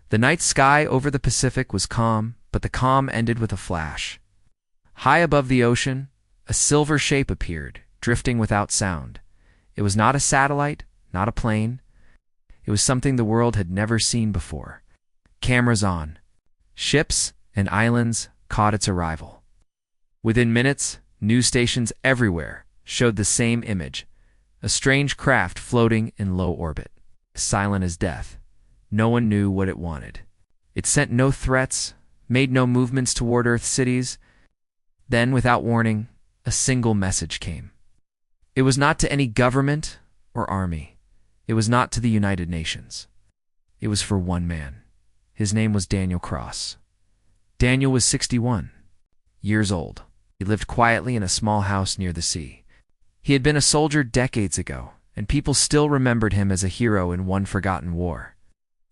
The night sky over the Pacific was calm, but the calm ended with a flash. High above the ocean, a silver shape appeared, drifting without sound. It was not a satellite, not a plane. It was something the world had never seen before. Cameras on. Ships and islands caught its arrival. Within minutes, news stations everywhere showed the same image, a strange craft floating in low orbit, silent as death. No one knew what it wanted. It sent no threats, made no movements toward Earth cities. Then, without warning, a single message came. It was not to any government or army. It was not to the United Nations. It was for one man. His name was Daniel Cross. Daniel was 61 years old. He lived quietly in a small house near the sea. He had been a soldier decades ago, and people still remembered him as a hero in one forgotten war.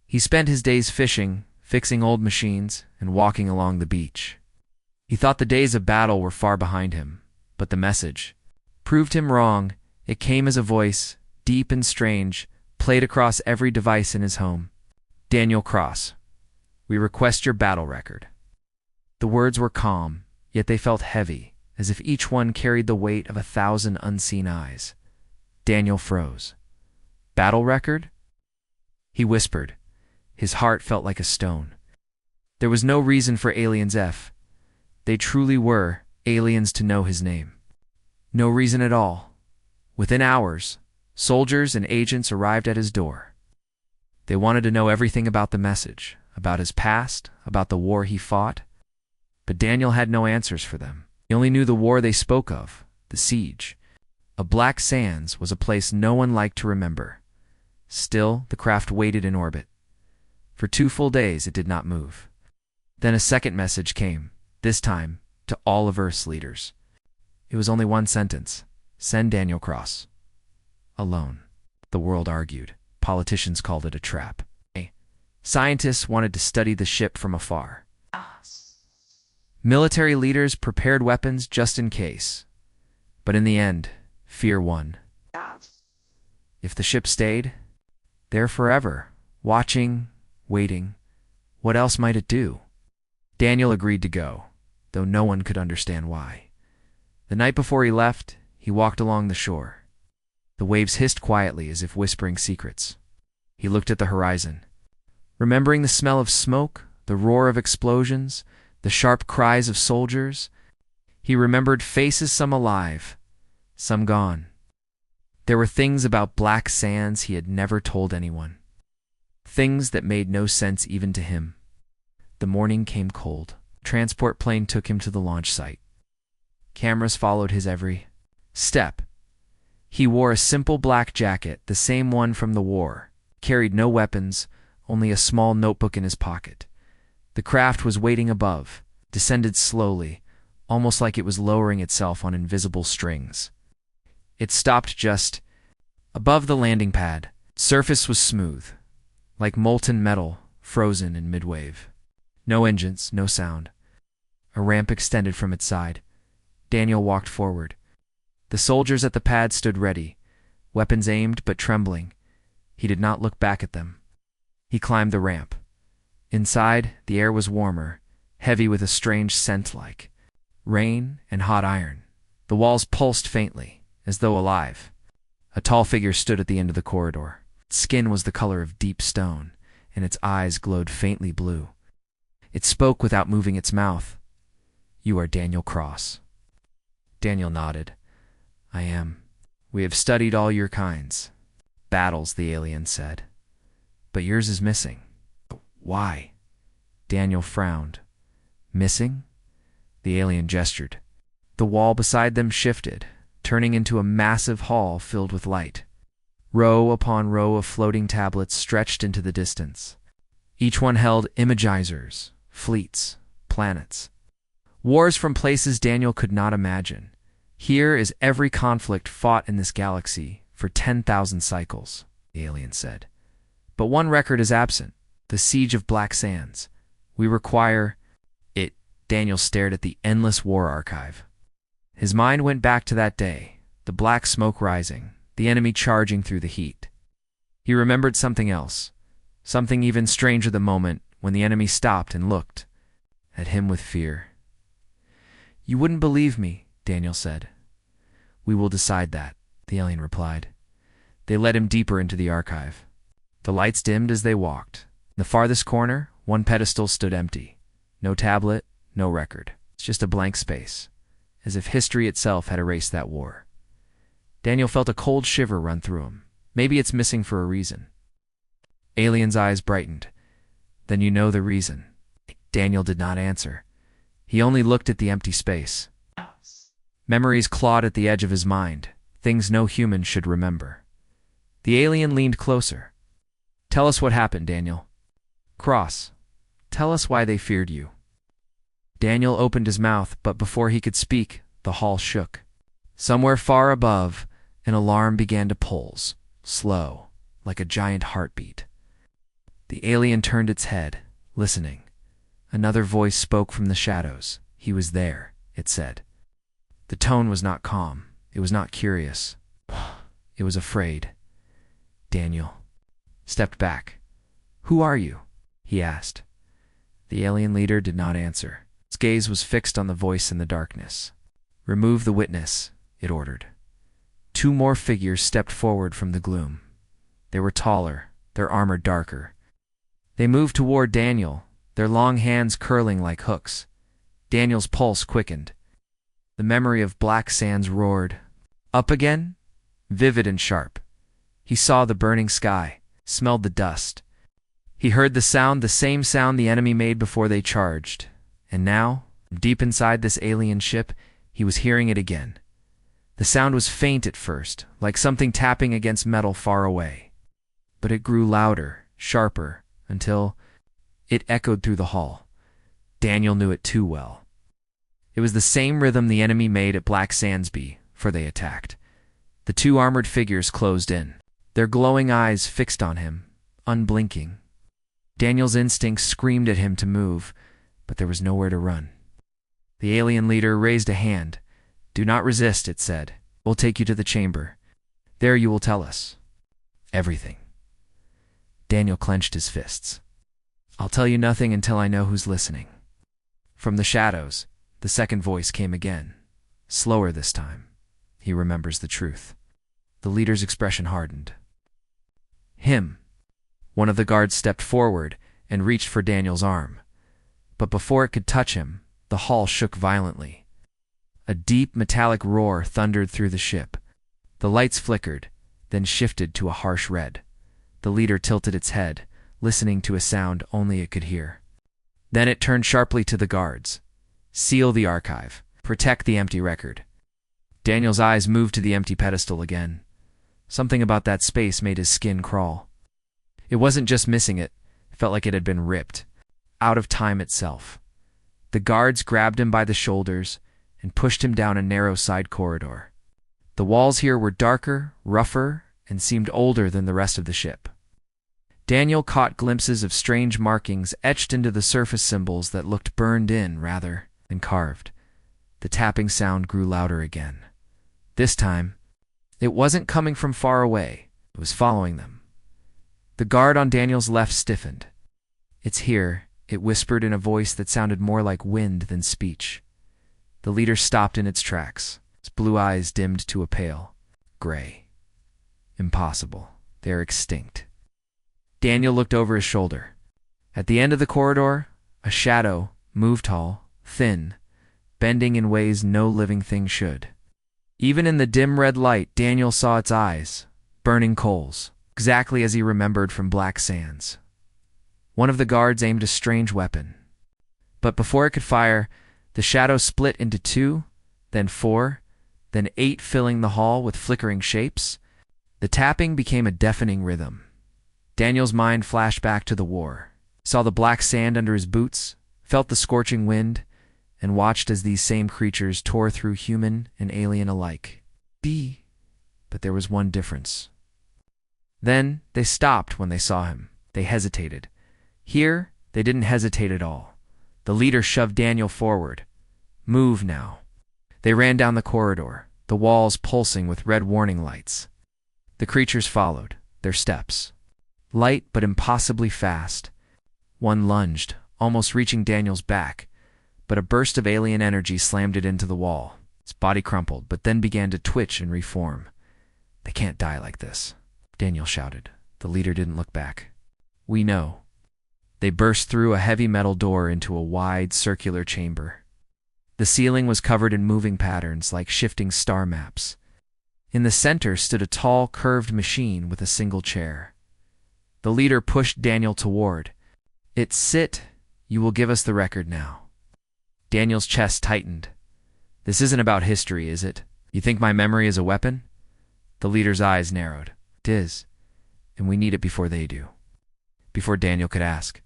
He spent his days fishing, fixing old machines, and walking along the beach. He thought the days of battle were far behind him, but the message proved him wrong. It came as a voice, deep and strange, played across every device in his home. Daniel Cross, we request your battle record. The words were calm, yet they felt heavy, as if each one carried the weight of 1,000 unseen eyes. Daniel froze. Battle record? He whispered. His heart felt like a stone. There was no reason for aliens F. They truly were aliens to know his name. No reason at all. Within hours, soldiers and agents arrived at his door. They wanted to know everything about the message, about his past, about the war he fought. But Daniel had no answers for them. He only knew the war they spoke of, the siege. A Black Sands was a place no one liked to remember. Still, the craft waited in orbit. For 2 full days it did not move. Then a second message came, this time to all of Earth's leaders. It was only one sentence. Send Daniel Cross. Alone. The world argued. Politicians called it a trap. Scientists wanted to study the ship from afar. Military leaders prepared weapons just in case. But in the end, fear won. If the ship stayed, there forever, watching, waiting, what else might it do? Daniel agreed to go, though no one could understand why. The night before he left, he walked along the shore. The waves hissed quietly as if whispering secrets. He looked at the horizon. Remembering the smell of smoke, the roar of explosions, the sharp cries of soldiers, he remembered faces, some alive, some gone. There were things about Black Sands he had never told anyone. Things that made no sense even to him. The morning came cold. A transport plane took him to the launch site. Cameras followed his every step. He wore a simple black jacket, the same one from the war, carried no weapons, only a small notebook in his pocket. The craft was waiting above, descended slowly, almost like it was lowering itself on invisible strings. It stopped just above the landing pad. Surface was smooth, like molten metal, frozen in mid-wave. No engines, no sound. A ramp extended from its side. Daniel walked forward. The soldiers at the pad stood ready, weapons aimed but trembling. He did not look back at them. He climbed the ramp. Inside, the air was warmer, heavy with a strange scent like rain and hot iron. The walls pulsed faintly, as though alive. A tall figure stood at the end of the corridor. Its skin was the color of deep stone, and its eyes glowed faintly blue. It spoke without moving its mouth. "You are Daniel Cross." Daniel nodded. "I am. We have studied all your kinds. Battles," the alien said. "But yours is missing." "Why?" Daniel frowned. "Missing?" The alien gestured. The wall beside them shifted, turning into a massive hall filled with light. Row upon row of floating tablets stretched into the distance. Each one held imagizers, fleets, planets. Wars from places Daniel could not imagine. "Here is every conflict fought in this galaxy for 10,000 cycles," the alien said. "But one record is absent, the Siege of Black Sands. We require it." Daniel stared at the endless war archive. His mind went back to that day, the black smoke rising, the enemy charging through the heat. He remembered something else, Something even stranger the moment when the enemy stopped and looked at him with fear. "You wouldn't believe me," Daniel said. "We will decide that," the alien replied. They led him deeper into the archive. The lights dimmed as they walked. In the farthest corner, one pedestal stood empty. No tablet, no record. It's just a blank space, as if history itself had erased that war. Daniel felt a cold shiver run through him. Maybe it's missing for a reason. Alien's eyes brightened. "Then you know the reason." Daniel did not answer. He only looked at the empty space. Memories clawed at the edge of his mind, things no human should remember. The alien leaned closer. "Tell us what happened, Daniel." "Cross, tell us why they feared you." Daniel opened his mouth, but before he could speak, the hall shook. Somewhere far above, an alarm began to pulse, slow, like a giant heartbeat. The alien turned its head, listening. Another voice spoke from the shadows. He was there, it said. The tone was not calm. It was not curious. It was afraid. Daniel stepped back. "Who are you?" he asked. The alien leader did not answer. His gaze was fixed on the voice in the darkness. "Remove the witness," it ordered. Two more figures stepped forward from the gloom. They were taller, their armor darker. They moved toward Daniel, their long hands curling like hooks. Daniel's pulse quickened. The memory of Black Sands roared. Up again? Vivid and sharp. He saw the burning sky, smelled the dust. He heard the sound, the same sound the enemy made before they charged. And now, deep inside this alien ship, he was hearing it again. The sound was faint at first, like something tapping against metal far away. But it grew louder, sharper, until it echoed through the hall. Daniel knew it too well. It was the same rhythm the enemy made at Black Sandsby, for they attacked. The two armored figures closed in, their glowing eyes fixed on him, unblinking. Daniel's instincts screamed at him to move, but there was nowhere to run. The alien leader raised a hand. "Do not resist," it said. "We'll take you to the chamber. There you will tell us everything." Daniel clenched his fists. "I'll tell you nothing until I know who's listening." From the shadows, the second voice came again. Slower this time. He remembers the truth. The leader's expression hardened. "Him." One of the guards stepped forward and reached for Daniel's arm. But before it could touch him, the hall shook violently. A deep metallic roar thundered through the ship. The lights flickered, then shifted to a harsh red. The leader tilted its head, listening to a sound only it could hear. Then it turned sharply to the guards. "Seal the archive. Protect the empty record." Daniel's eyes moved to the empty pedestal again. Something about that space made his skin crawl. It wasn't just missing it felt like it had been ripped, out of time itself. The guards grabbed him by the shoulders and pushed him down a narrow side corridor. The walls here were darker, rougher, and seemed older than the rest of the ship. Daniel caught glimpses of strange markings etched into the surface symbols that looked burned in rather than carved. The tapping sound grew louder again. This time, it wasn't coming from far away. It was following them. The guard on Daniel's left stiffened. "It's here," it whispered in a voice that sounded more like wind than speech. The leader stopped in its tracks. His blue eyes dimmed to a pale gray. "Impossible. They are extinct." Daniel looked over his shoulder. At the end of the corridor, a shadow moved tall, thin, bending in ways no living thing should. Even in the dim red light, Daniel saw its eyes, burning coals, exactly as he remembered from Black Sands. One of the guards aimed a strange weapon. But before it could fire, the shadow split into 2, then 4, then 8, filling the hall with flickering shapes. The tapping became a deafening rhythm. Daniel's mind flashed back to the war, saw the black sand under his boots, felt the scorching wind, and watched as these same creatures tore through human and alien alike. But there was one difference. Then they stopped when they saw him. They hesitated. Here, they didn't hesitate at all. The leader shoved Daniel forward. "Move now." They ran down the corridor, the walls pulsing with red warning lights. The creatures followed, their steps light but impossibly fast. One lunged, almost reaching Daniel's back, but a burst of alien energy slammed it into the wall. Its body crumpled, but then began to twitch and reform. "They can't die like this," Daniel shouted. The leader didn't look back. "We know." They burst through a heavy metal door into a wide, circular chamber. The ceiling was covered in moving patterns like shifting star maps. In the center stood a tall, curved machine with a single chair. The leader pushed Daniel toward it. "Sit. You will give us the record now." Daniel's chest tightened. "This isn't about history, is it? You think my memory is a weapon?" The leader's eyes narrowed. "It is, and we need it before they do." Before Daniel could ask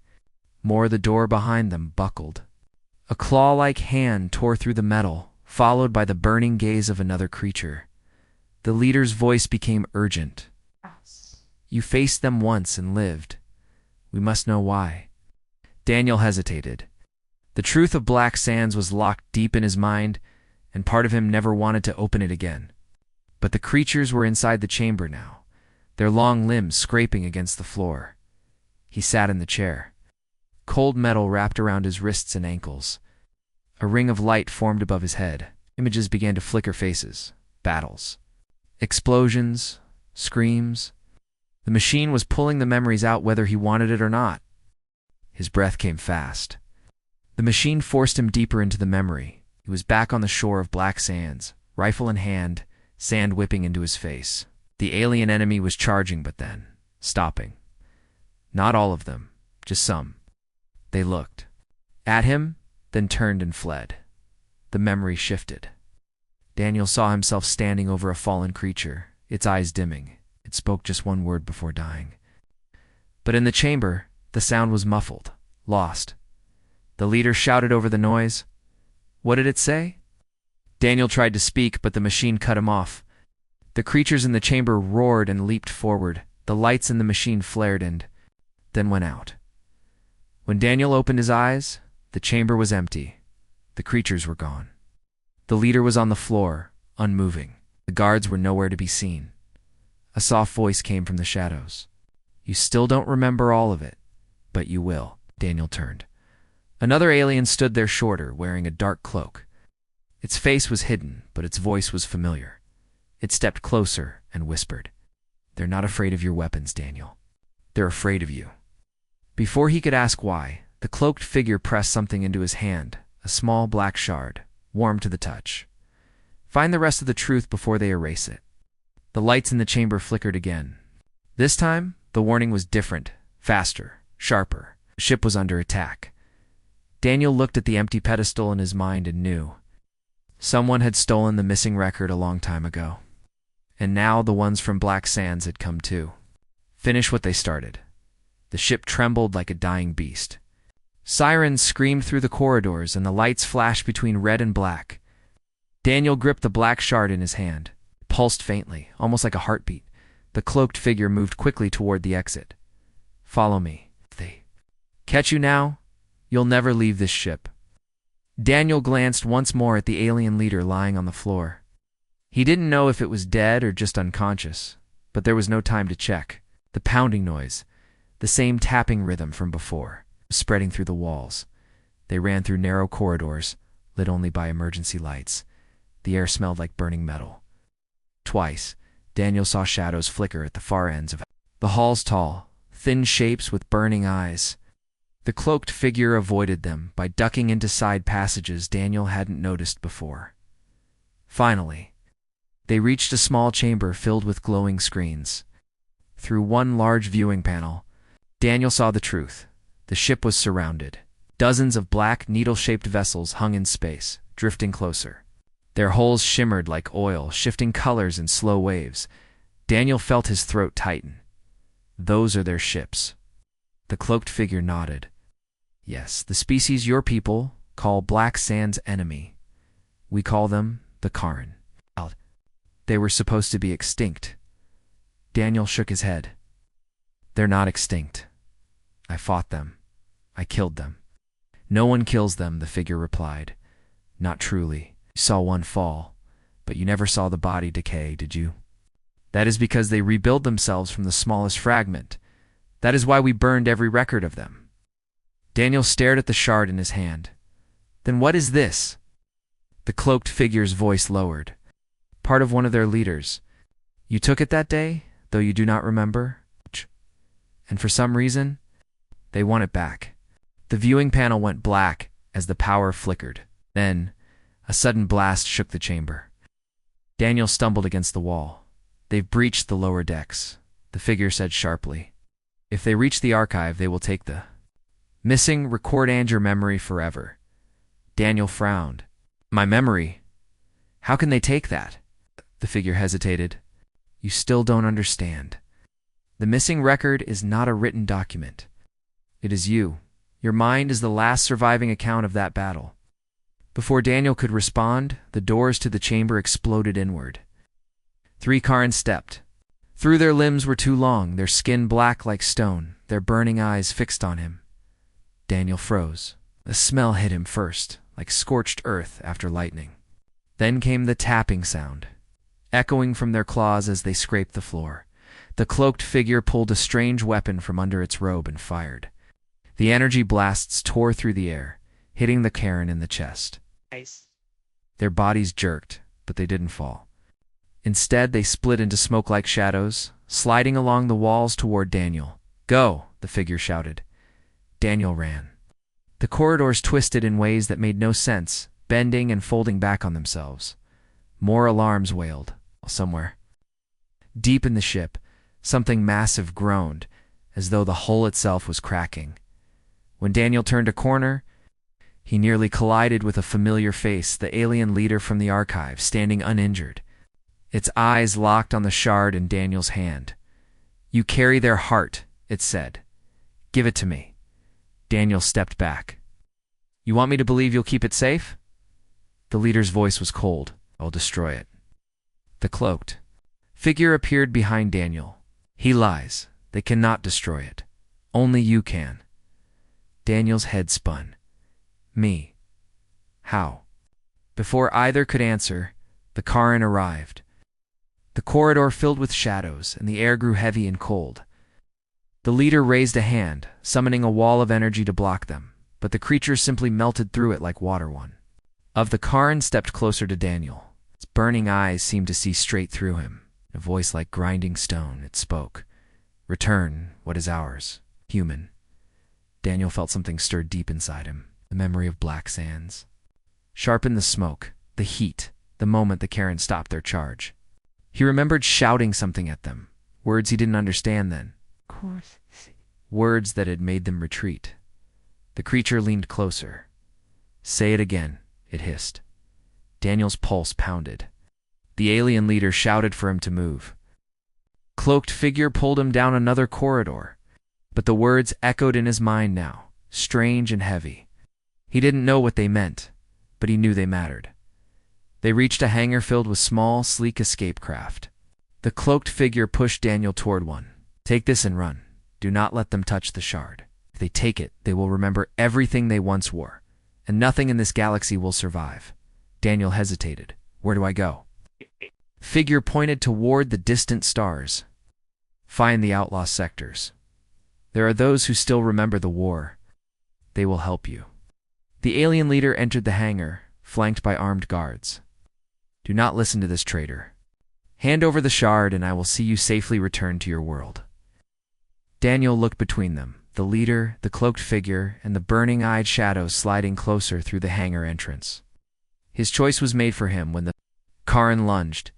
more, the door behind them buckled. A claw-like hand tore through the metal, followed by the burning gaze of another creature. The leader's voice became urgent. "You faced them once and lived. We must know why." Daniel hesitated. The truth of Black Sands was locked deep in his mind, and part of him never wanted to open it again. But the creatures were inside the chamber now, their long limbs scraping against the floor. He sat in the chair. Cold metal wrapped around his wrists and ankles. A ring of light formed above his head. Images began to flicker: faces, battles, explosions, screams. The machine was pulling the memories out whether he wanted it or not. His breath came fast. The machine forced him deeper into the memory. He was back on the shore of Black Sands, rifle in hand, sand whipping into his face. The alien enemy was charging, but then stopping. Not all of them, just some. They looked at him, then turned and fled. The memory shifted. Daniel saw himself standing over a fallen creature, its eyes dimming. It spoke just one word before dying. But in the chamber, the sound was muffled, lost. The leader shouted over the noise. What did it say? Daniel tried to speak, but the machine cut him off. The creatures in the chamber roared and leaped forward. The lights in the machine flared and then went out. When Daniel opened his eyes, the chamber was empty. The creatures were gone. The leader was on the floor, unmoving. The guards were nowhere to be seen. A soft voice came from the shadows. "You still don't remember all of it, but you will." Daniel turned. Another alien stood there, shorter, wearing a dark cloak. Its face was hidden, but its voice was familiar. It stepped closer and whispered, "They're not afraid of your weapons, Daniel. They're afraid of you." Before he could ask why, the cloaked figure pressed something into his hand, a small black shard, warm to the touch. "Find the rest of the truth before they erase it." The lights in the chamber flickered again. This time, the warning was different, faster, sharper. The ship was under attack. Daniel looked at the empty pedestal in his mind and knew. Someone had stolen the missing record a long time ago. And now the ones from Black Sands had come too. Finish what they started. The ship trembled like a dying beast. Sirens screamed through the corridors and the lights flashed between red and black. Daniel gripped the black shard in his hand. It pulsed faintly, almost like a heartbeat. The cloaked figure moved quickly toward the exit. "Follow me." "If they catch you now, you'll never leave this ship." Daniel glanced once more at the alien leader lying on the floor. He didn't know if it was dead or just unconscious, but there was no time to check. The pounding noise, the same tapping rhythm from before, was spreading through the walls. They ran through narrow corridors, lit only by emergency lights. The air smelled like burning metal. Twice, Daniel saw shadows flicker at the far ends of the halls, tall, thin shapes with burning eyes. The cloaked figure avoided them by ducking into side passages Daniel hadn't noticed before. Finally, they reached a small chamber filled with glowing screens. Through one large viewing panel, Daniel saw the truth. The ship was surrounded. Dozens of black, needle-shaped vessels hung in space, drifting closer. Their hulls shimmered like oil, shifting colors in slow waves. Daniel felt his throat tighten. "Those are their ships." The cloaked figure nodded. "Yes, the species your people call Black Sands enemy. We call them the Karin. They were supposed to be extinct." Daniel shook his head. "They're not extinct. I fought them. I killed them." "No one kills them," the figure replied. "Not truly. You saw one fall, but you never saw the body decay, did you? That is because they rebuild themselves from the smallest fragment. That is why we burned every record of them. Daniel stared at the shard in his hand. Then what is this? The cloaked figure's voice lowered. Part of one of their leaders. You took it that day, though you do not remember? And for some reason, they want it back. The viewing panel went black as the power flickered. Then, a sudden blast shook the chamber. Daniel stumbled against the wall. They've breached the lower decks, the figure said sharply. If they reach the archive, they will take the missing record and your memory forever. Daniel frowned. My memory? How can they take that? The figure hesitated. You still don't understand. The missing record is not a written document. It is you. Your mind is the last surviving account of that battle. Before Daniel could respond, the doors to the chamber exploded inward. 3 Karns stepped. Through their limbs were too long, their skin black like stone, their burning eyes fixed on him. Daniel froze. A smell hit him first, like scorched earth after lightning. Then came the tapping sound, echoing from their claws as they scraped the floor. The cloaked figure pulled a strange weapon from under its robe and fired. The energy blasts tore through the air, hitting the Karen in the chest. Nice. Their bodies jerked, but they didn't fall. Instead, they split into smoke-like shadows, sliding along the walls toward Daniel. Go, the figure shouted. Daniel ran. The corridors twisted in ways that made no sense, bending and folding back on themselves. More alarms wailed, somewhere. Deep in the ship, something massive groaned, as though the hull itself was cracking. When Daniel turned a corner, he nearly collided with a familiar face, the alien leader from the archive, standing uninjured. Its eyes locked on the shard in Daniel's hand. You carry their heart, it said. Give it to me. Daniel stepped back. You want me to believe you'll keep it safe? The leader's voice was cold. I'll destroy it. The cloaked figure appeared behind Daniel. He lies. They cannot destroy it. Only you can. Daniel's head spun. Me. How? Before either could answer, the Karen arrived. The corridor filled with shadows, and the air grew heavy and cold. The leader raised a hand, summoning a wall of energy to block them, but the creature simply melted through it like water one. Of the Karen stepped closer to Daniel. Its burning eyes seemed to see straight through him. A voice like grinding stone, it spoke. Return what is ours, human. Daniel felt something stir deep inside him, the memory of black sands. Sharpen the smoke, the heat, the moment the Karen stopped their charge. He remembered shouting something at them, words he didn't understand then. Words that had made them retreat. The creature leaned closer. Say it again, it hissed. Daniel's pulse pounded. The alien leader shouted for him to move. Cloaked figure pulled him down another corridor, but the words echoed in his mind now, strange and heavy. He didn't know what they meant, but he knew they mattered. They reached a hangar filled with small, sleek escape craft. The cloaked figure pushed Daniel toward one. Take this and run. Do not let them touch the shard. If they take it, they will remember everything they once wore, and nothing in this galaxy will survive. Daniel hesitated. Where do I go? Figure pointed toward the distant stars. Find the outlaw sectors. There are those who still remember the war. They will help you. The alien leader entered the hangar, flanked by armed guards. Do not listen to this traitor. Hand over the shard and I will see you safely return to your world. Daniel looked between them, the leader, the cloaked figure, and the burning-eyed shadows sliding closer through the hangar entrance. His choice was made for him when the Karen lunged.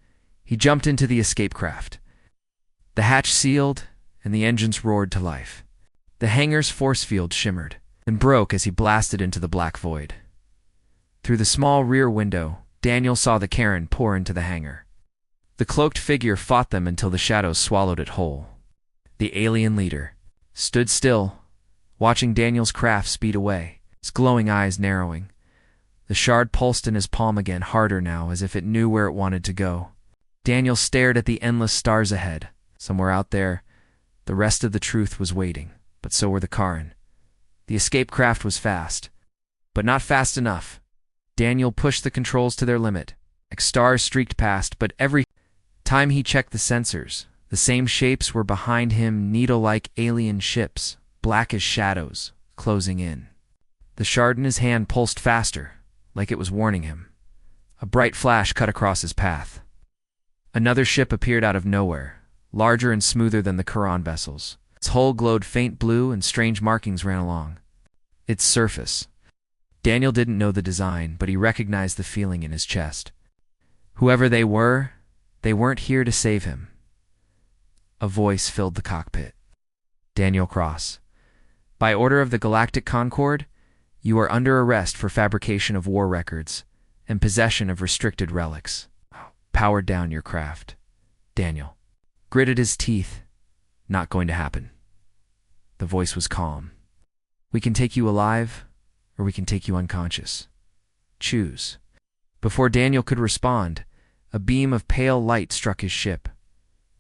He jumped into the escape craft. The hatch sealed, and the engines roared to life. The hangar's force field shimmered, and broke as he blasted into the black void. Through the small rear window, Daniel saw the Karen pour into the hangar. The cloaked figure fought them until the shadows swallowed it whole. The alien leader stood still, watching Daniel's craft speed away, its glowing eyes narrowing. The shard pulsed in his palm again, harder now, as if it knew where it wanted to go. Daniel stared at the endless stars ahead. Somewhere out there, the rest of the truth was waiting, but so were the Karen. The escape craft was fast, but not fast enough. Daniel pushed the controls to their limit. Like stars streaked past, but every time he checked the sensors, The same shapes were behind him, needle-like alien ships, black as shadows, closing in. The shard in his hand pulsed faster, like it was warning him. A bright flash cut across his path. Another ship appeared out of nowhere, larger and smoother than the Quran vessels. Its hull glowed faint blue and strange markings ran along its surface. Daniel didn't know the design, but he recognized the feeling in his chest. Whoever they weren't here to save him. A voice filled the cockpit. Daniel Cross. By order of the Galactic Concord, you are under arrest for fabrication of war records and possession of restricted relics. Powered down your craft. Daniel gritted his teeth. Not going to happen. The voice was calm. We can take you alive, or we can take you unconscious. Choose. Before Daniel could respond, a beam of pale light struck his ship.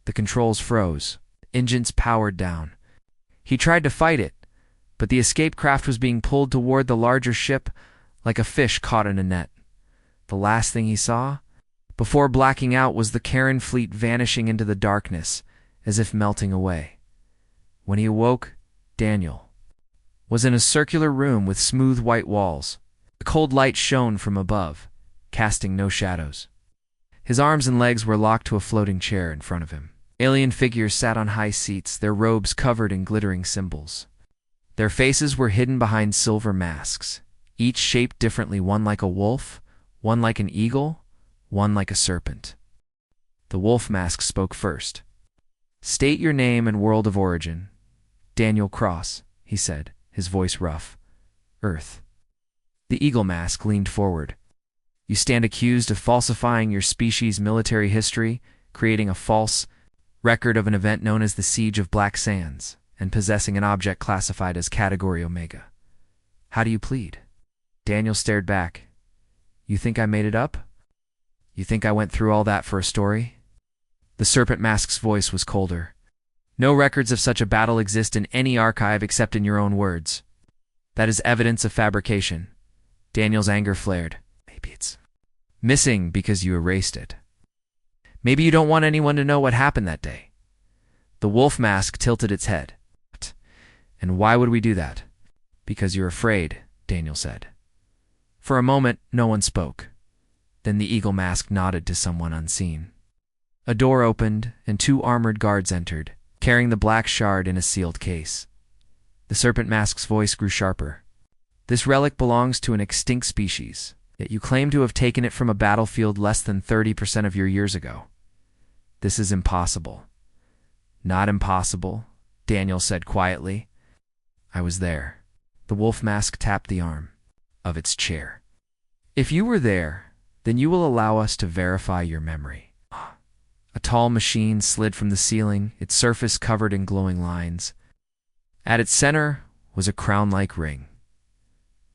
The controls froze. Engines powered down. He tried to fight it, but the escape craft was being pulled toward the larger ship like a fish caught in a net. The last thing he saw, before blacking out, was the Karen fleet vanishing into the darkness, as if melting away. When he awoke, Daniel was in a circular room with smooth white walls. The cold light shone from above, casting no shadows. His arms and legs were locked to a floating chair in front of him. Alien figures sat on high seats, their robes covered in glittering symbols. Their faces were hidden behind silver masks, each shaped differently, one like a wolf, one like an eagle, one like a serpent. The wolf mask spoke first. State your name and world of origin. Daniel Cross, he said, his voice rough. Earth. The eagle mask leaned forward. You stand accused of falsifying your species' military history, creating a false record of an event known as the Siege of Black Sands, and possessing an object classified as Category Omega. How do you plead? Daniel stared back. You think I made it up? You think I went through all that for a story? The serpent mask's voice was colder. No records of such a battle exist in any archive except in your own words. That is evidence of fabrication. Daniel's anger flared. Maybe it's missing because you erased it. Maybe you don't want anyone to know what happened that day. The wolf mask tilted its head. And why would we do that? Because you're afraid, Daniel said. For a moment, no one spoke. Then the eagle mask nodded to someone unseen. A door opened, and two armored guards entered, carrying the black shard in a sealed case. The serpent mask's voice grew sharper. This relic belongs to an extinct species, yet you claim to have taken it from a battlefield less than 30% of your years ago. This is impossible. Not impossible, Daniel said quietly. I was there. The wolf mask tapped the arm of its chair. If you were there, then you will allow us to verify your memory. A tall machine slid from the ceiling, its surface covered in glowing lines. At its center was a crown-like ring.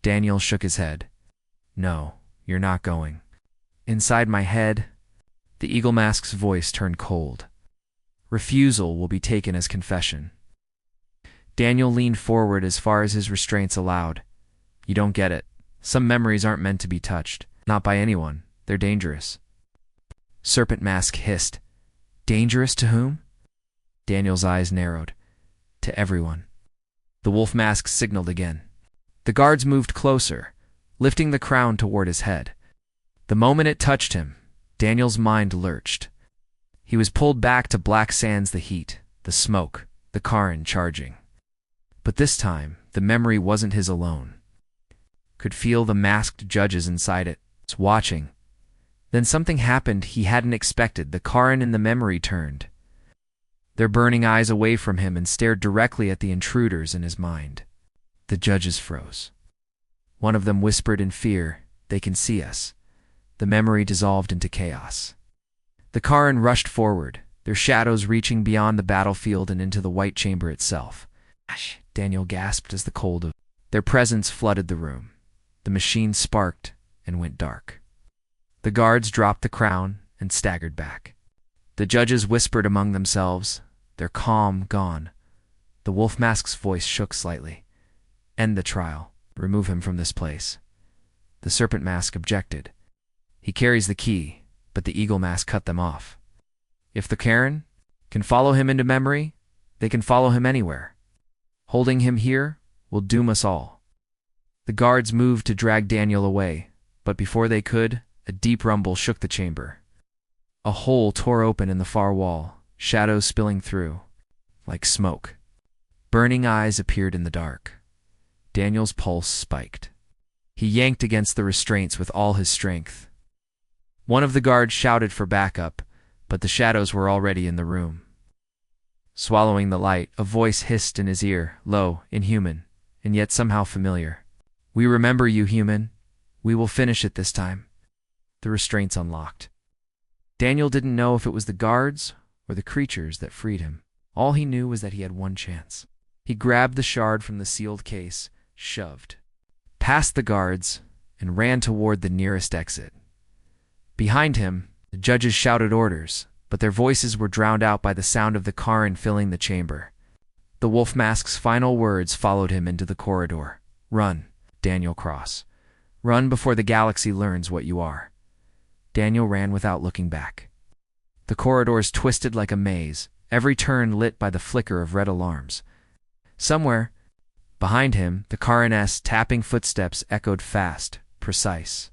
Daniel shook his head. No, you're not going. Inside my head, the eagle mask's voice turned cold. Refusal will be taken as confession. Daniel leaned forward as far as his restraints allowed. You don't get it. Some memories aren't meant to be touched. Not by anyone. They're dangerous. Serpent Mask hissed. Dangerous to whom? Daniel's eyes narrowed. To everyone. The wolf mask signaled again. The guards moved closer, lifting the crown toward his head. The moment it touched him, Daniel's mind lurched. He was pulled back to Black Sands, the heat, the smoke, the Karen charging. But this time, the memory wasn't his alone. Could feel the masked judges inside it, watching. Then something happened he hadn't expected. The Karen in the memory turned, their burning eyes away from him, and stared directly at the intruders in his mind. The judges froze. One of them whispered in fear, "They can see us." The memory dissolved into chaos. The Karen rushed forward, their shadows reaching beyond the battlefield and into the white chamber itself. Daniel gasped as the cold of their presence flooded the room. The machine sparked and went dark. The guards dropped the crown and staggered back. The judges whispered among themselves, their calm gone. The wolf mask's voice shook slightly. End the trial. Remove him from this place. The serpent mask objected. He carries the key, but the eagle mask cut them off. If the Karen? can follow him into memory, they can follow him anywhere. Holding him here will doom us all. The guards moved to drag Daniel away, but before they could, a deep rumble shook the chamber. A hole tore open in the far wall, shadows spilling through, like smoke. Burning eyes appeared in the dark. Daniel's pulse spiked. He yanked against the restraints with all his strength. One of the guards shouted for backup, but the shadows were already in the room. Swallowing the light, a voice hissed in his ear, low, inhuman, and yet somehow familiar. "We remember you, human. We will finish it this time." The restraints unlocked. Daniel didn't know if it was the guards or the creatures that freed him. All he knew was that he had one chance. He grabbed the shard from the sealed case, shoved, past the guards, and ran toward the nearest exit. Behind him, the judges shouted orders, but their voices were drowned out by the sound of the Karen filling the chamber. The wolf mask's final words followed him into the corridor. "Run, Daniel Cross. Run before the galaxy learns what you are." Daniel ran without looking back. The corridors twisted like a maze, every turn lit by the flicker of red alarms. Somewhere, behind him, the Karen's tapping footsteps echoed fast, precise.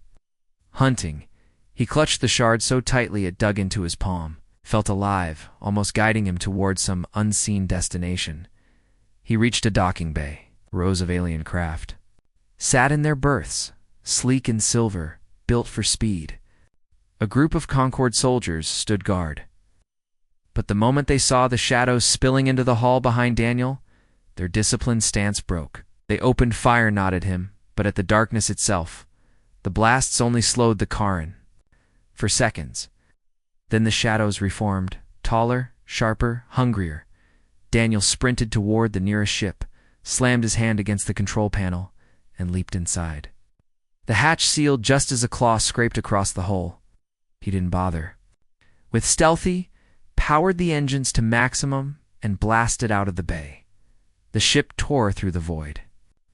Hunting, he clutched the shard so tightly it dug into his palm, felt alive, almost guiding him towards some unseen destination. He reached a docking bay, rows of alien craft. Sat in their berths, sleek and silver, built for speed. A group of Concord soldiers stood guard. But the moment they saw the shadows spilling into the hall behind Daniel, their disciplined stance broke. They opened fire not at him, but at the darkness itself. The blasts only slowed the Karen. For seconds. Then the shadows reformed, taller, sharper, hungrier. Daniel sprinted toward the nearest ship, slammed his hand against the control panel, and leaped inside. The hatch sealed just as a claw scraped across the hull. He didn't bother. With stealthy, powered the engines to maximum and blasted out of the bay. The ship tore through the void.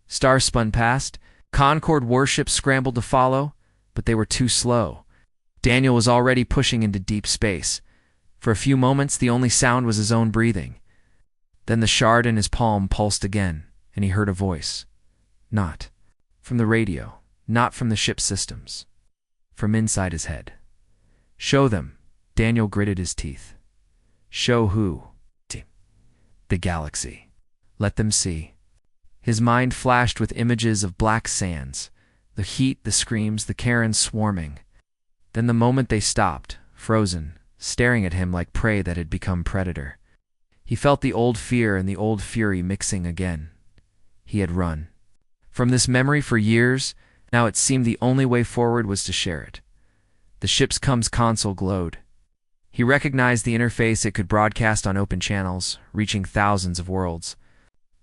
Stars spun past. Concord warships scrambled to follow, but they were too slow. Daniel was already pushing into deep space. For a few moments, the only sound was his own breathing. Then the shard in his palm pulsed again, and he heard a voice. Not from the radio, not from the ship's systems. From inside his head. "Show them." Daniel gritted his teeth. "Show who?" "The galaxy. Let them see." His mind flashed with images of black sands, the heat, the screams, the Karens swarming. Then the moment they stopped, frozen, staring at him like prey that had become predator. He felt the old fear and the old fury mixing again. He had run from this memory for years. Now it seemed the only way forward was to share it. The ship's comms console glowed. He recognized the interface. It could broadcast on open channels, reaching thousands of worlds.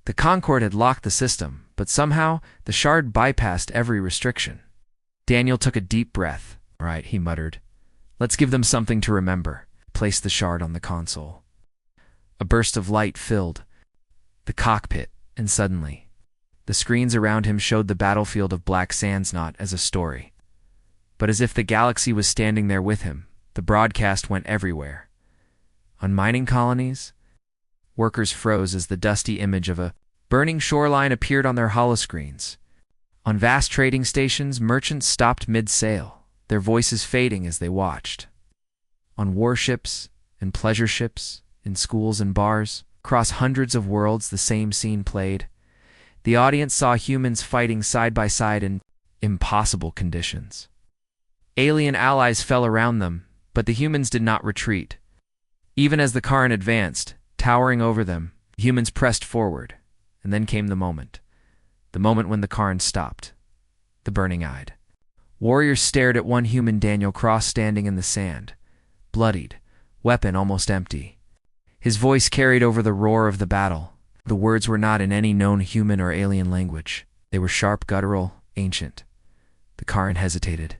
The Concorde had locked the system, but somehow the shard bypassed every restriction. Daniel took a deep breath. "All right," he muttered. "Let's give them something to remember." Placed the shard on the console. A burst of light filled the cockpit, and suddenly, the screens around him showed the battlefield of Black Sands not as a story, but as if the galaxy was standing there with him. The broadcast went everywhere. On mining colonies, workers froze as the dusty image of a burning shoreline appeared on their holoscreens. On vast trading stations, merchants stopped mid-sail, their voices fading as they watched. On warships and pleasure ships, in schools and bars, across hundreds of worlds, the same scene played. The audience saw humans fighting side by side in impossible conditions. Alien allies fell around them, but the humans did not retreat. Even as the Karen advanced, towering over them, the humans pressed forward, and then came the moment when the Karen stopped, the burning-eyed. Warriors stared at one human, Daniel Cross, standing in the sand, bloodied, weapon almost empty. His voice carried over the roar of the battle. The words were not in any known human or alien language. They were sharp, guttural, ancient. The Karen hesitated.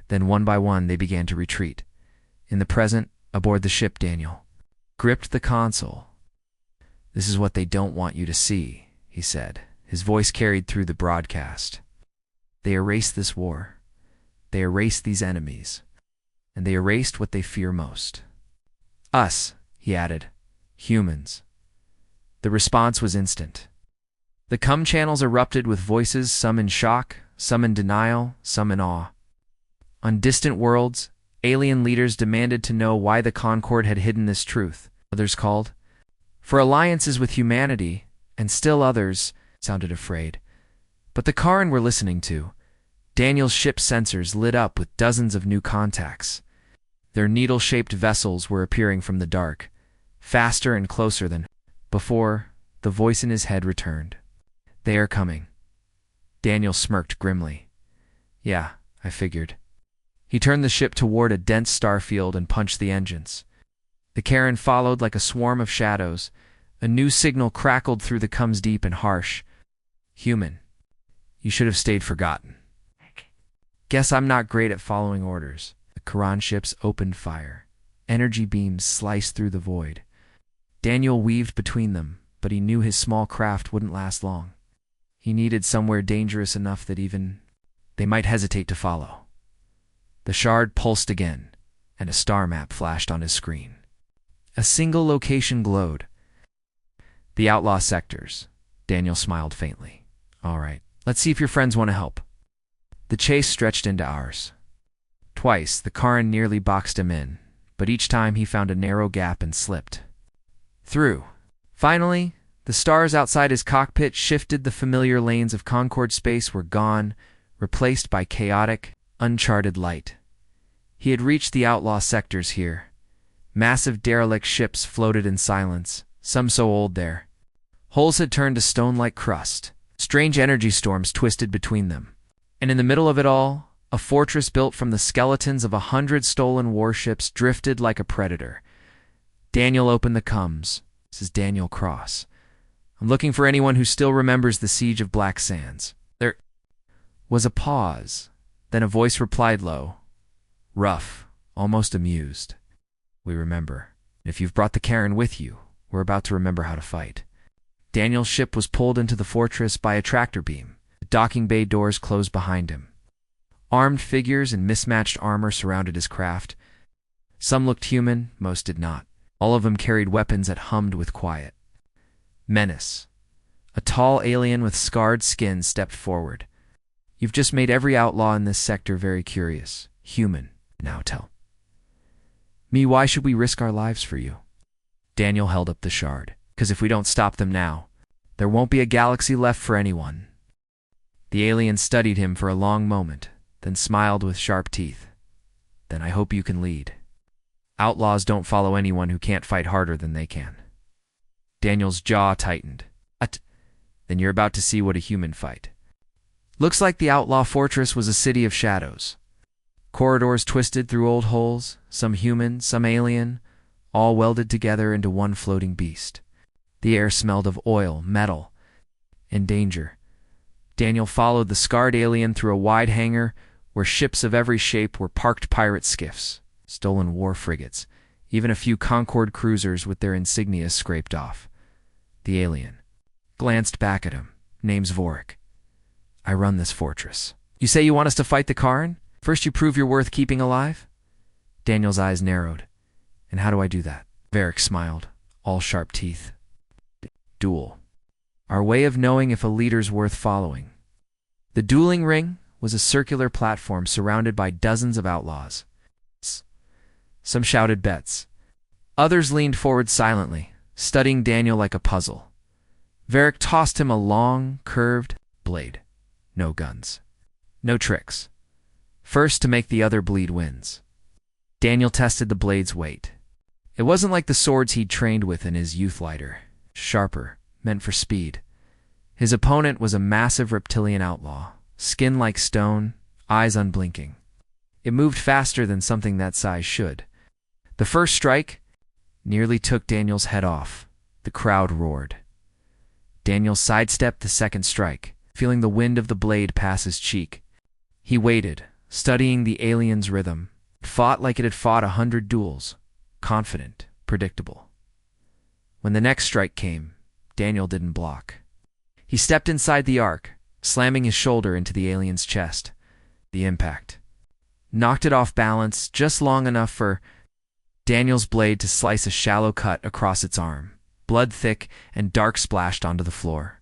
Then one by one they began to retreat. In the present, aboard the ship, Daniel gripped the console. "This is what they don't want you to see," he said. His voice carried through the broadcast. "They erased this war. They erased these enemies. And they erased what they fear most. Us, he added. Humans. The response was instant. The cum channels erupted with voices, some in shock, some in denial, some in awe. On distant worlds, alien leaders demanded to know why the Concord had hidden this truth. Others called for alliances with humanity, and still others sounded afraid. But the Karen we're listening to, Daniel's ship's sensors lit up with dozens of new contacts. Their needle-shaped vessels were appearing from the dark, faster and closer than before. The voice in his head returned. They are coming. Daniel smirked grimly. Yeah, I figured. He turned the ship toward a dense star field and punched the engines. The Karen followed like a swarm of shadows. A new signal crackled through the cums deep and harsh. Human. You should have stayed forgotten. Guess I'm not great at following orders. The Quran ships opened fire. Energy beams sliced through the void. Daniel weaved between them, but he knew his small craft wouldn't last long. He needed somewhere dangerous enough that even they might hesitate to follow. The shard pulsed again, and a star map flashed on his screen. A single location glowed. The outlaw sectors. Daniel smiled faintly. All right, let's see if your friends want to help. The chase stretched into hours. Twice, the Karen nearly boxed him in, but each time he found a narrow gap and slipped through. Finally, the stars outside his cockpit shifted. The familiar lanes of Concord space were gone, replaced by chaotic, uncharted light. He had reached the outlaw sectors here. Massive derelict ships floated in silence, some so old their hulls had turned to stone-like crust. Strange energy storms twisted between them. And in the middle of it all, a fortress built from the skeletons of 100 stolen warships drifted like a predator. Daniel opened the cums. This is Daniel Cross. I'm looking for anyone who still remembers the siege of Black Sands. There was a pause. Then a voice replied low, rough, almost amused. We remember. If you've brought the Karen with you, we're about to remember how to fight. Daniel's ship was pulled into the fortress by a tractor beam. The docking bay doors closed behind him. Armed figures in mismatched armor surrounded his craft. Some looked human, most did not. All of them carried weapons that hummed with quiet menace. A tall alien with scarred skin stepped forward. You've just made every outlaw in this sector very curious. Human. Now tell me, why should we risk our lives for you? Daniel held up the shard. Because if we don't stop them now, there won't be a galaxy left for anyone. The alien studied him for a long moment, then smiled with sharp teeth. Then I hope you can lead. Outlaws don't follow anyone who can't fight harder than they can. Daniel's jaw tightened. Then you're about to see what a human fight. Looks like the outlaw fortress was a city of shadows. Corridors twisted through old holes, some human, some alien, all welded together into one floating beast. The air smelled of oil, metal, and danger. Daniel followed the scarred alien through a wide hangar where ships of every shape were parked pirate skiffs, stolen war frigates, even a few Concord cruisers with their insignia scraped off. The alien glanced back at him. Name's Vorik. I run this fortress. You say you want us to fight the Karen? First you prove you're worth keeping alive? Daniel's eyes narrowed. And how do I do that? Vorik smiled, all sharp teeth. Duel. Our way of knowing if a leader's worth following. The dueling ring was a circular platform surrounded by dozens of outlaws. Some shouted bets. Others leaned forward silently, studying Daniel like a puzzle. Vorik tossed him a long, curved blade. No guns. No tricks. First to make the other bleed wins. Daniel tested the blade's weight. It wasn't like the swords he'd trained with in his youth lighter. Sharper, meant for speed. His opponent was a massive reptilian outlaw, skin like stone, eyes unblinking. It moved faster than something that size should. The first strike nearly took Daniel's head off. The crowd roared. Daniel sidestepped the second strike, feeling the wind of the blade pass his cheek. He waited, studying the alien's rhythm. It fought like it had fought 100 duels, confident, predictable. When the next strike came, Daniel didn't block. He stepped inside the arc, slamming his shoulder into the alien's chest. The impact knocked it off balance just long enough for Daniel's blade to slice a shallow cut across its arm. Blood thick and dark splashed onto the floor.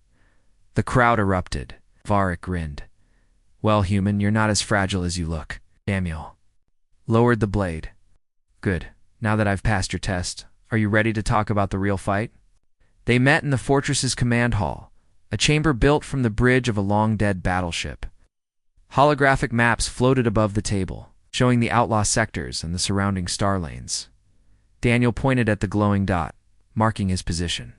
The crowd erupted. Varric grinned. "Well, human, you're not as fragile as you look." Daniel lowered the blade. "Good. Now that I've passed your test, are you ready to talk about the real fight?" They met in the fortress's command hall, a chamber built from the bridge of a long-dead battleship. Holographic maps floated above the table, showing the outlaw sectors and the surrounding star lanes. Daniel pointed at the glowing dot, marking his position.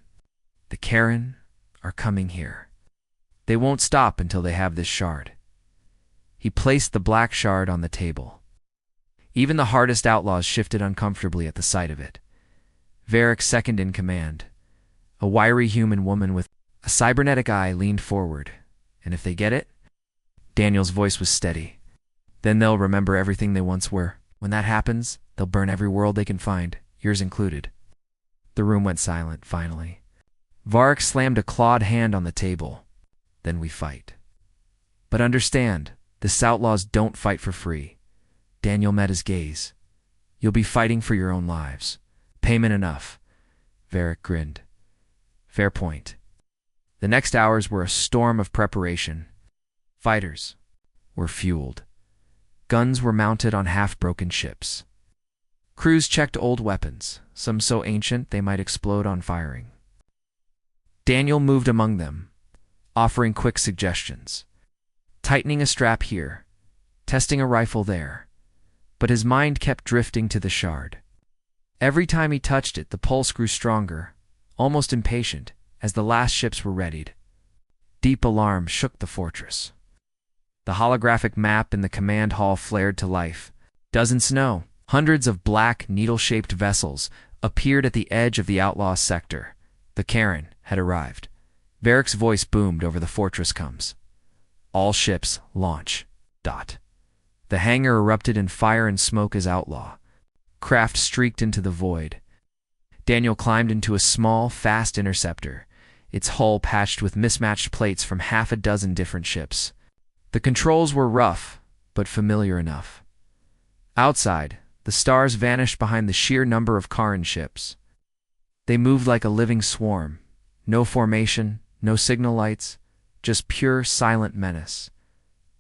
"The Karen are coming here. They won't stop until they have this shard." He placed the black shard on the table. Even the hardest outlaws shifted uncomfortably at the sight of it. Varric's second in command, a wiry human woman with a cybernetic eye, leaned forward. "And if they get it?" Daniel's voice was steady. "Then they'll remember everything they once were. When that happens, they'll burn every world they can find, yours included." The room went silent, finally. Varric slammed a clawed hand on the table. "Then we fight. But understand, the outlaws don't fight for free." Daniel met his gaze. "You'll be fighting for your own lives. Payment enough." Varric grinned. "Fair point." The next hours were a storm of preparation. Fighters were fueled. Guns were mounted on half-broken ships. Crews checked old weapons, some so ancient they might explode on firing. Daniel moved among them, offering quick suggestions. Tightening a strap here, testing a rifle there. But his mind kept drifting to the shard. Every time he touched it, the pulse grew stronger, almost impatient, as the last ships were readied. Deep alarm shook the fortress. The holographic map in the command hall flared to life. Doesn't snow. Hundreds of black, needle-shaped vessels appeared at the edge of the outlaw sector. The Karen had arrived. Varric's voice boomed over the fortress comes. "All ships, launch." Dot. The hangar erupted in fire and smoke as outlaw. Craft streaked into the void. Daniel climbed into a small, fast interceptor, its hull patched with mismatched plates from half a dozen different ships. The controls were rough, but familiar enough. Outside, the stars vanished behind the sheer number of Karen ships. They moved like a living swarm. No formation, no signal lights, just pure, silent menace.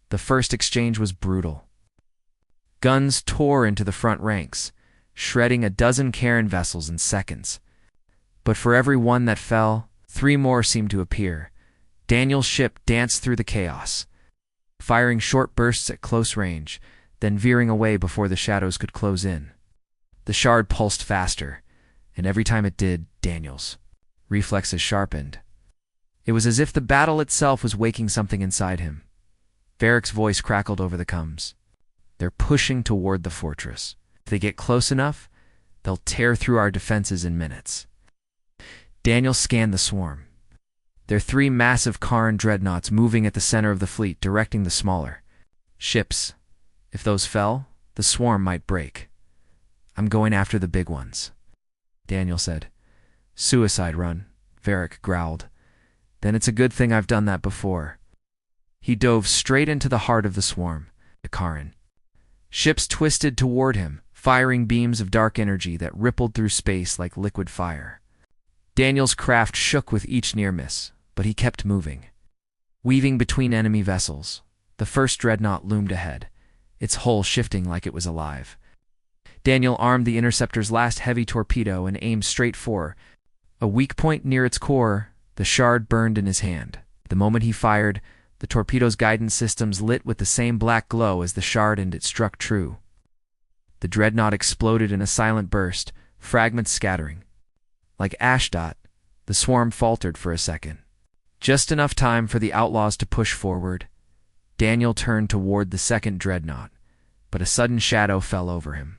The first exchange was brutal. Guns tore into the front ranks, shredding a dozen Karen vessels in seconds. But for every one that fell, 3 more seemed to appear. Daniel's ship danced through the chaos, firing short bursts at close range, then veering away before the shadows could close in. The shard pulsed faster, and every time it did, Daniel's reflexes sharpened. It was as if the battle itself was waking something inside him. Varric's voice crackled over the coms. "They're pushing toward the fortress. If they get close enough, they'll tear through our defenses in minutes." Daniel scanned the swarm. There are 3 massive Karen dreadnoughts moving at the center of the fleet, directing the smaller ships. If those fell, the swarm might break. "I'm going after the big ones," Daniel said. "Suicide run," Varric growled. "Then it's a good thing I've done that before." He dove straight into the heart of the swarm, the Karen. Ships twisted toward him, firing beams of dark energy that rippled through space like liquid fire. Daniel's craft shook with each near miss, but he kept moving. Weaving between enemy vessels, the first dreadnought loomed ahead, its hull shifting like it was alive. Daniel armed the interceptor's last heavy torpedo and aimed straight for a weak point near its core. The shard burned in his hand. The moment he fired, the torpedo's guidance systems lit with the same black glow as the shard, and it struck true. The dreadnought exploded in a silent burst, fragments scattering. Like ashdot, the swarm faltered for a second. Just enough time for the outlaws to push forward. Daniel turned toward the second dreadnought, but a sudden shadow fell over him.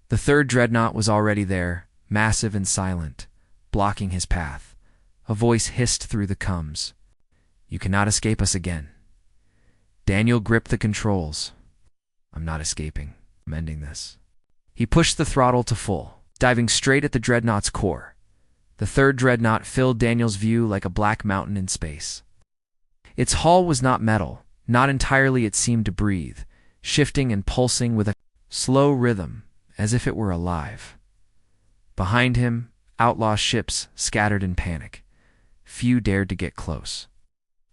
The third dreadnought was already there, massive and silent, blocking his path. A voice hissed through the coms. "You cannot escape us again." Daniel gripped the controls. "I'm not escaping. I'm ending this." He pushed the throttle to full, diving straight at the dreadnought's core. The third dreadnought filled Daniel's view like a black mountain in space. Its hull was not metal. Not entirely. It seemed to breathe, shifting and pulsing with a slow rhythm, as if it were alive. Behind him, outlaw ships scattered in panic. Few dared to get close.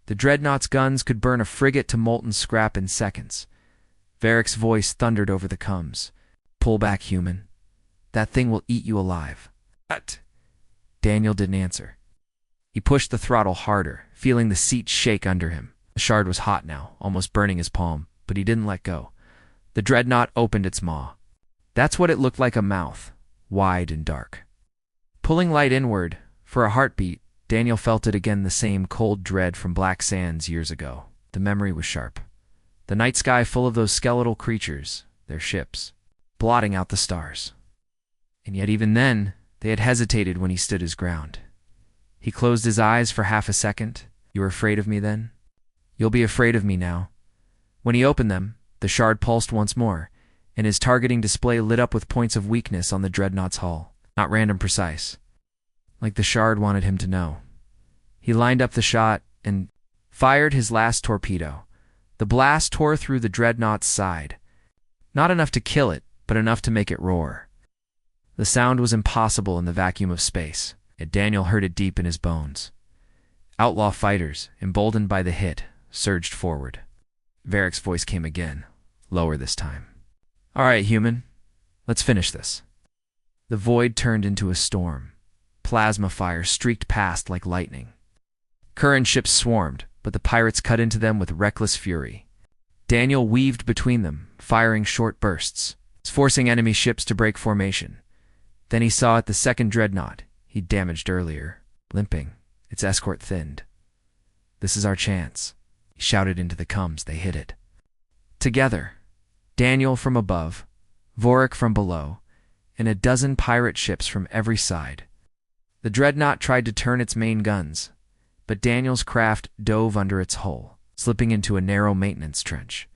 The dreadnought's guns could burn a frigate to molten scrap in seconds. Varric's voice thundered over the comms. "Pull back, human. That thing will eat you alive." "What?" Daniel didn't answer. He pushed the throttle harder, feeling the seat shake under him. The shard was hot now, almost burning his palm, but he didn't let go. The dreadnought opened its maw. That's what it looked like, a mouth, wide and dark. Pulling light inward, for a heartbeat, Daniel felt it again, the same cold dread from Black Sands years ago. The memory was sharp. The night sky full of those skeletal creatures, their ships, blotting out the stars. And yet even then, they had hesitated when he stood his ground. He closed his eyes for half a second. "You were afraid of me then? You'll be afraid of me now." When he opened them, the shard pulsed once more, and his targeting display lit up with points of weakness on the dreadnought's hull. Not random, precise. Like the shard wanted him to know. He lined up the shot and fired his last torpedo. The blast tore through the dreadnought's side. Not enough to kill it, but enough to make it roar. The sound was impossible in the vacuum of space, yet Daniel heard it deep in his bones. Outlaw fighters, emboldened by the hit, surged forward. Varric's voice came again, lower this time. "All right, human. Let's finish this." The void turned into a storm. Plasma fire streaked past like lightning. Current ships swarmed, but the pirates cut into them with reckless fury. Daniel weaved between them, firing short bursts, forcing enemy ships to break formation. Then he saw it, the second dreadnought he'd damaged earlier, limping, its escort thinned. "This is our chance," he shouted into the comms. They hit it. Together, Daniel from above, Vorik from below, and a dozen pirate ships from every side. The dreadnought tried to turn its main guns, but Daniel's craft dove under its hull, slipping into a narrow maintenance trench.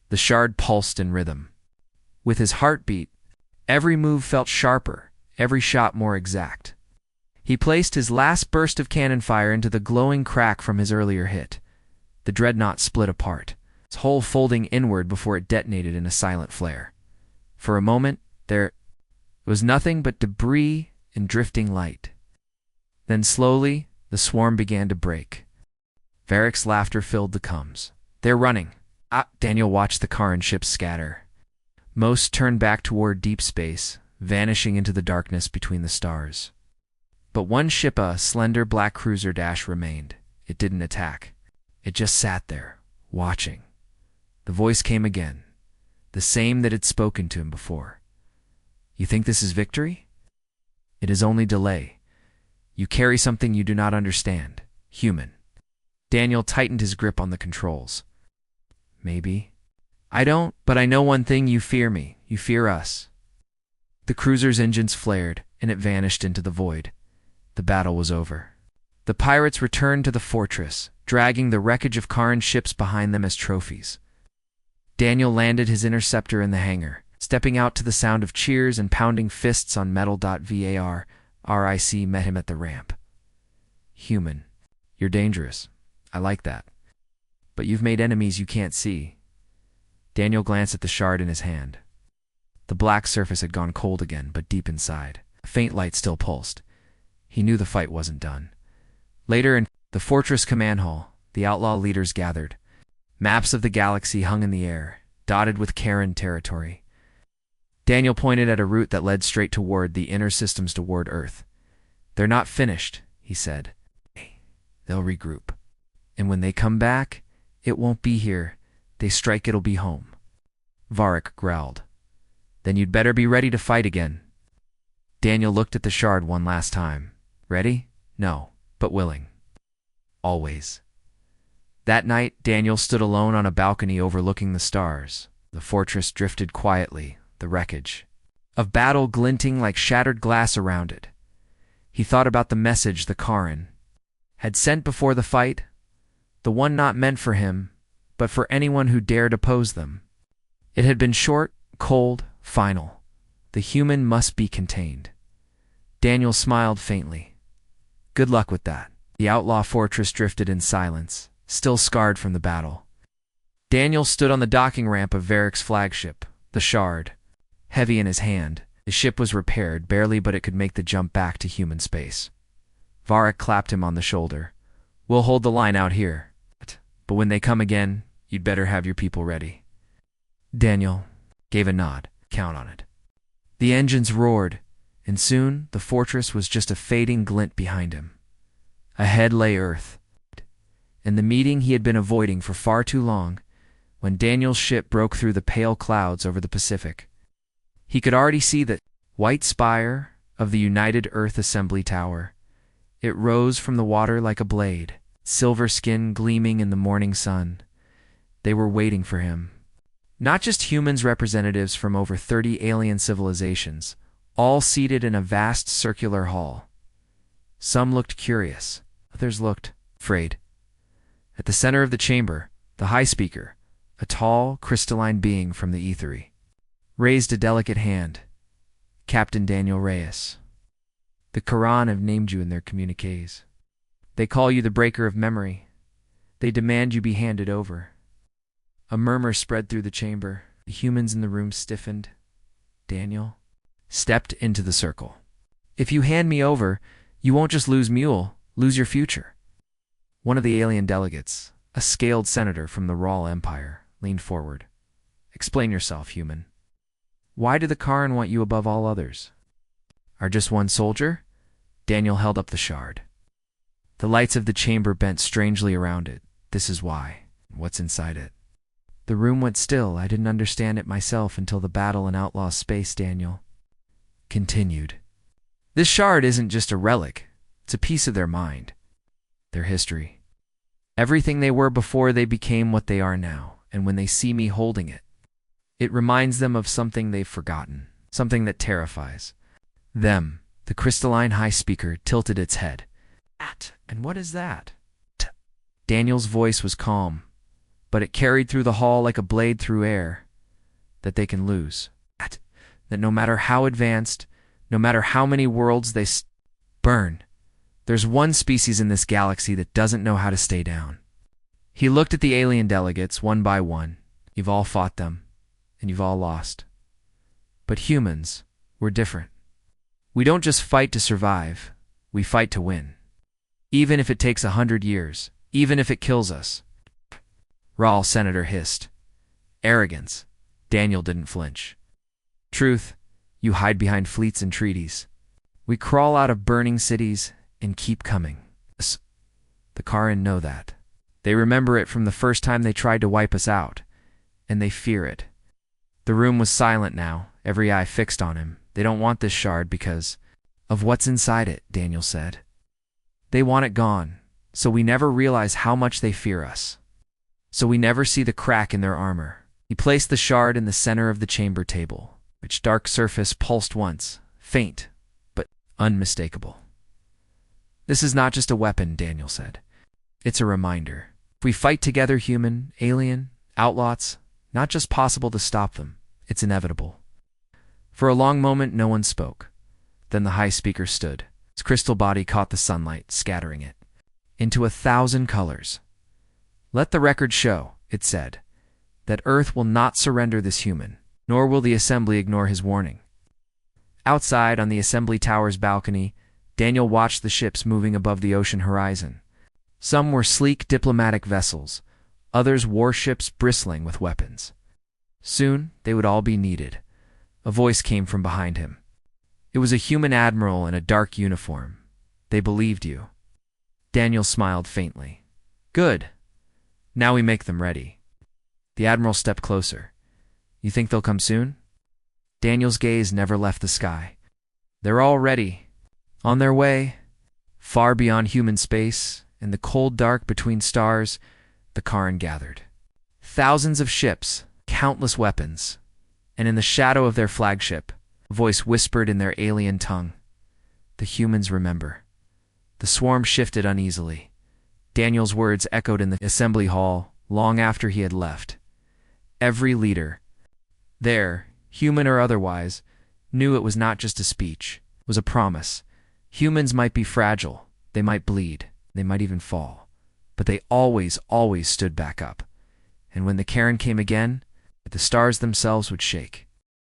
The shard pulsed in rhythm. With his heartbeat, every move felt sharper, every shot more exact. He placed his last burst of cannon fire into the glowing crack from his earlier hit. The dreadnought split apart, its hull folding inward before it detonated in a silent flare. For a moment, there was nothing but debris and drifting light. Then slowly, the swarm began to break. Varric's laughter filled the comms. "They're running." Daniel watched the Kharan ships scatter. Most turned back toward deep space, vanishing into the darkness between the stars. But one ship, a slender black cruiser dash, remained. It didn't attack. It just sat there, watching. The voice came again, the same that had spoken to him before. "You think this is victory? It is only delay. You carry something you do not understand, human." Daniel tightened his grip on the controls. "Maybe. I don't, but I know one thing. You fear me. You fear us." The cruiser's engines flared, and it vanished into the void. The battle was over. The pirates returned to the fortress, dragging the wreckage of Kharan ships behind them as trophies. Daniel landed his interceptor in the hangar, stepping out to the sound of cheers and pounding fists on metal. VAR RIC met him at the ramp. "Human, you're dangerous. I like that. But you've made enemies you can't see." Daniel glanced at the shard in his hand. The black surface had gone cold again, but deep inside, a faint light still pulsed. He knew the fight wasn't done. Later in the fortress command hall, the outlaw leaders gathered. Maps of the galaxy hung in the air, dotted with Kharan territory. Daniel pointed at a route that led straight toward the inner systems toward Earth. "They're not finished," he said. "They'll regroup. And when they come back, it won't be here. They strike, it'll be home." Vorik growled. "Then you'd better be ready to fight again." Daniel looked at the shard one last time. Ready? No, but willing. Always. That night, Daniel stood alone on a balcony overlooking the stars. The fortress drifted quietly, the wreckage of battle glinting like shattered glass around it. He thought about the message the Kharan had sent before the fight, the one not meant for him, but for anyone who dared oppose them. It had been short, cold, final. The human must be contained. Daniel smiled faintly. Good luck with that. The outlaw fortress drifted in silence, still scarred from the battle. Daniel stood on the docking ramp of Varric's flagship, the Shard. heavy in his hand. The ship was repaired, barely, but it could make the jump back to human space. Varric clapped him on the shoulder. We'll hold the line out here. But when they come again, you'd better have your people ready. Daniel gave a nod. Count on it. The engines roared, and soon the fortress was just a fading glint behind him. Ahead lay Earth, and the meeting he had been avoiding for far too long, when Daniel's ship broke through the pale clouds over the Pacific. He could already see the white spire of the United Earth Assembly Tower. It rose from the water like a blade, silver skin gleaming in the morning sun. They were waiting for him. Not just humans, representatives from over 30 alien civilizations, all seated in a vast circular hall. Some looked curious, others looked afraid. At the center of the chamber, the high speaker, a tall, crystalline being from the ethery, raised a delicate hand. Captain Daniel Reyes. The Quran have named you in their communiques. They call you the breaker of memory. They demand you be handed over. A murmur spread through the chamber. The humans in the room stiffened. Daniel stepped into the circle. If you hand me over, you won't just lose Mule, lose your future. One of the alien delegates, a scaled senator from the Rawl Empire, leaned forward. Explain yourself, human. Why do the Karn want you above all others? Are just one soldier? Daniel held up the shard. The lights of the chamber bent strangely around it. This is why. What's inside it? The room went still. I didn't understand it myself until the battle in Outlaw Space, Daniel continued. This shard isn't just a relic. It's a piece of their mind, their history. Everything they were before they became what they are now, and when they see me holding it, it reminds them of something they've forgotten, something that terrifies them. The crystalline high speaker tilted its head. And what is that? Daniel's voice was calm, but it carried through the hall like a blade through air. That they can lose. That no matter how advanced, no matter how many worlds they burn, there's one species in this galaxy that doesn't know how to stay down. He looked at the alien delegates one by one. You've all fought them, and you've all lost. But humans, we're different. We don't just fight to survive, we fight to win. Even if it takes 100 years, even if it kills us. Rawl Senator hissed. Arrogance. Daniel didn't flinch. Truth. You hide behind fleets and treaties. We crawl out of burning cities and keep coming. The Karin know that. They remember it from the first time they tried to wipe us out, and they fear it. The room was silent now, every eye fixed on him. They don't want this shard because of what's inside it, Daniel said. They want it gone, so we never realize how much they fear us. So we never see the crack in their armor. He placed the shard in the center of the chamber table. Its dark surface pulsed once, faint, but unmistakable. This is not just a weapon, Daniel said. It's a reminder. If we fight together, human, alien, outlaws, not just possible to stop them, it's inevitable. For a long moment, no one spoke. Then the high speaker stood. His crystal body caught the sunlight, scattering it into 1,000 colors. Let the record show, it said, that Earth will not surrender this human, nor will the Assembly ignore his warning. Outside, on the Assembly Tower's balcony, Daniel watched the ships moving above the ocean horizon. Some were sleek diplomatic vessels, others warships bristling with weapons. Soon, they would all be needed. A voice came from behind him. It was a human admiral in a dark uniform. They believed you. Daniel smiled faintly. Good. Now we make them ready. The admiral stepped closer. You think they'll come soon? Daniel's gaze never left the sky. They're all ready. On their way. Far beyond human space, in the cold dark between stars, the Karin gathered. Thousands of ships, countless weapons, and in the shadow of their flagship, a voice whispered in their alien tongue. The humans remember. The swarm shifted uneasily. Daniel's words echoed in the assembly hall long after he had left. Every leader there, human or otherwise, knew it was not just a speech. It was a promise. Humans might be fragile. They might bleed. They might even fall. But they always stood back up. And when the Karen came again, the stars themselves would shake.